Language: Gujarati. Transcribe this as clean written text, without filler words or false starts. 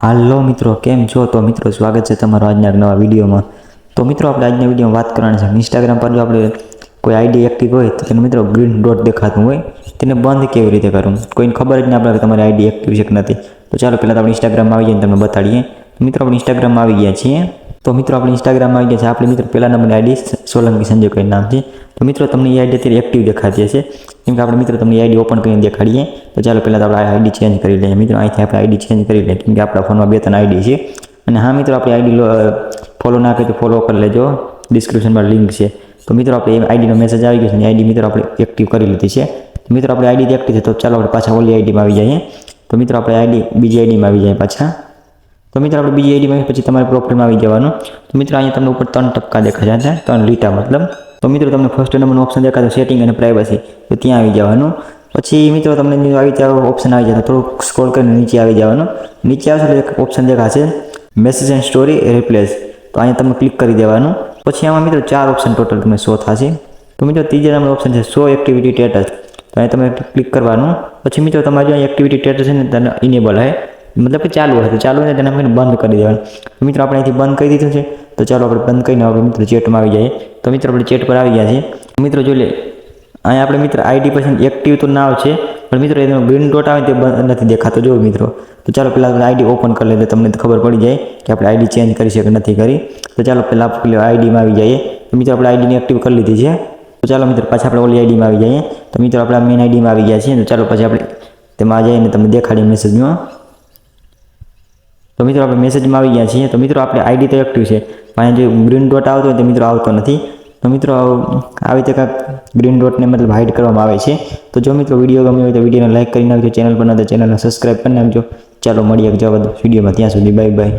હાલો મિત્રો, કેમ છો? તો મિત્રો સ્વાગત છે તમારો આજના નવા વિડીયોમાં. તો મિત્રો આપણે આજના વિડીયોમાં વાત કરવાની છે ઇન્સ્ટાગ્રામ પર જો આપણે કોઈ આઈડી એક્ટિવ હોય તો તેને મિત્રો ગ્રીન ડોટ દેખાતું હોય તેને બંધ કેવી રીતે કરવું, કોઈને ખબર જ ના પડે કે તમારી આઈડી એક્ટિવ છે કે નથી. તો ચાલો પહેલાં તો આપણે ઇન્સ્ટાગ્રામમાં આવી જઈને તમને બતાડીએ. તો મિત્રો આપણે ઇન્સ્ટાગ્રામમાં આવી ગયા છીએ. તો મિત્રો આપણે ઇન્સ્ટાગ્રામમાં આવી ગયા છે. આપણે મિત્રો પહેલા નંબરની આઈડી સોલંકી સંજય કોઈ નામ છે. તો મિત્રો તમને એ આઈડી અત્યારે એક્ટિવ દેખાતી હશે, કેમ કે આપણે મિત્રો તમને આઈડી ઓપન કરીને દેખાડીએ. તો ચાલો પહેલાં તો આપણે આઈડી ચેન્જ કરી લઈએ. મિત્રો અહીંથી આપણે આઈડી ચેન્જ કરી લઈએ, કેમ કે આપણા ફોનમાં 2-3 આઈડી છે. અને હા મિત્રો, આપણી આઈડી ફોલો ના કરી તો ફોલો કરી લેજો, ડિસ્ક્રિપ્શનમાં લિંક છે. તો મિત્રો આપણે આઈડીનો મેસેજ આવી ગયો છે અને આઈડી મિત્રો આપણે એક્ટિવ કરી લીધી છે. તો મિત્રો આપણી આઈડી એક્ટિવ છે. તો ચાલો આપણે પાછા ઓલી આઈડીમાં આવી જઈએ. તો મિત્રો આપણે બીજી આઈડીમાં આવી જાય પાછા. તો મિત્રો આપણે બીજી આઈડીમાં પછી તમારે પ્રોફાઇલમાં આવી જવાનું. તો મિત્રો અહીંયા તમને ઉપર 3 ટપકા દેખાય છે, 3 લીટા મતલબ. તો મિત્રો તમને ફર્સ્ટ નંબરનું ઓપ્શન દેખાશે સેટિંગ અને પ્રાઇવસી, તો ત્યાં આવી જવાનું. પછી મિત્રો તમને આવી રીતે ઓપ્શન આવી જાય, થોડુંક સ્ક્રોલ કરીને નીચે આવી જવાનું. નીચે આવશે એટલે એક ઓપ્શન દેખાશે મેસેજ એન્ડ સ્ટોરી રિપ્લેસ. તો અહીંયા તમે ક્લિક કરી દેવાનું. પછી આમાં મિત્રો 4 ઓપ્શન ટોટલ તમને શો થશે. તો મિત્રો ત્રીજા નંબર ઓપ્શન છે શો એક્ટિવિટી સ્ટેટસ. તો અહીં તમે ક્લિક કરવાનું. પછી મિત્રો તમારે જો એક્ટિવિટી સ્ટેટસ છે ને તેને ઇનેબલ હોય, મતલબ કે ચાલુ હશે, ચાલુ હોય તેને આપણે બંધ કરી દેવાનું. તો મિત્રો આપણે અહીંથી બંધ કરી દીધું છે. તો ચાલો આપણે બંધ કરીને આપણે મિત્રો ચેટમાં આવી જઈએ. તો મિત્રો આપણે ચેટ પર આવી ગયા છીએ. મિત્રો જોઈ લે અહીંયા આપણે મિત્રો આઈડી પછી એક્ટિવ તો નામ છે, પણ મિત્રો એનો ગ્રીન ડોટ આવે તે નથી દેખાતો. જો મિત્રો, તો ચાલો પહેલાં આઈડી ઓપન કરી લઈએ, તમને ખબર પડી જાય કે આપણે આઈડી ચેન્જ કરી છે કે નથી કરી. તો ચાલો પહેલાં આપણે આઈડીમાં આવી જઈએ. તો મિત્રો આપણે આઈડીને એક્ટિવ કરી લીધી છે. તો ચાલો મિત્રો પાછા આપણે ઓલી આઈડીમાં આવી જઈએ. તો મિત્રો આપણે મેઇન આઈડીમાં આવી ગયા છીએ. તો ચાલો પછી આપણે તેમાં જઈને તમને દેખાડીએ મેસેજમાં. તો મિત્રો આપણે મેસેજમાં આવી ગયા છીએ. તો મિત્રો આપણે આઈડી તો એક્ટિવ છે, પણ જે ગ્રીન ડોટ આવતો હોય તે મિત્રો આવતો નથી. તો મિત્રો આવી રીતે કાંઈક ગ્રીન ડોટને મતલબ હાઇડ કરવામાં આવે છે. તો જો મિત્રો વિડીયો ગમ્યો હોય તો વિડીયોને લાઇક કરી નાખજો, ચેનલ પર ના તો ચેનલને સબસ્ક્રાઈબ કરી નાખજો. ચાલો મળીએ જવા દો વિડીયોમાં, ત્યાં સુધી બાય બાય.